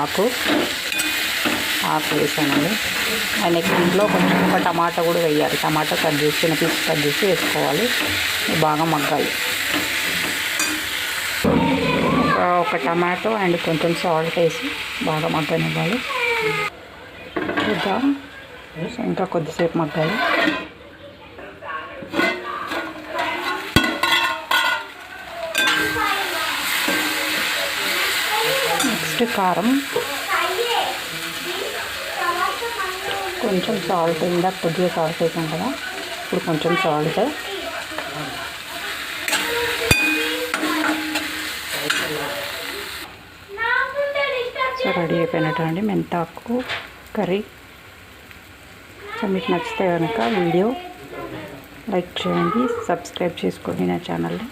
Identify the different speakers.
Speaker 1: ఆకు వేసానండి. నెక్స్ట్ ఇంట్లో కొంచెం ఒక టమాటా కూడా వేయాలి. టమాటా కట్ చేసి చిన్న పీస్ కట్ చేసి వేసుకోవాలి. బాగా మగ్గాలి. ఒక టమాటో అండ్ కొంచెం సాల్ట్ వేసి బాగా మగ్గనివ్వాలి. చూద్దాం, ఇంకా కొద్దిసేపు మగ్గాలి. నెక్స్ట్ కారం, కొంచెం సాల్ట్. ఇందాక కొద్దిగా సాల్ట్ వేసాం కదా, ఇప్పుడు కొంచెం సాల్ట్. సో రెడీ అయిపోయినట్టు అండి మెంతాకు కర్రీ. సో మీకు నచ్చితే కనుక వీడియో లైక్ చేయండి, సబ్స్క్రైబ్ చేసుకోండి నా ఛానల్ని.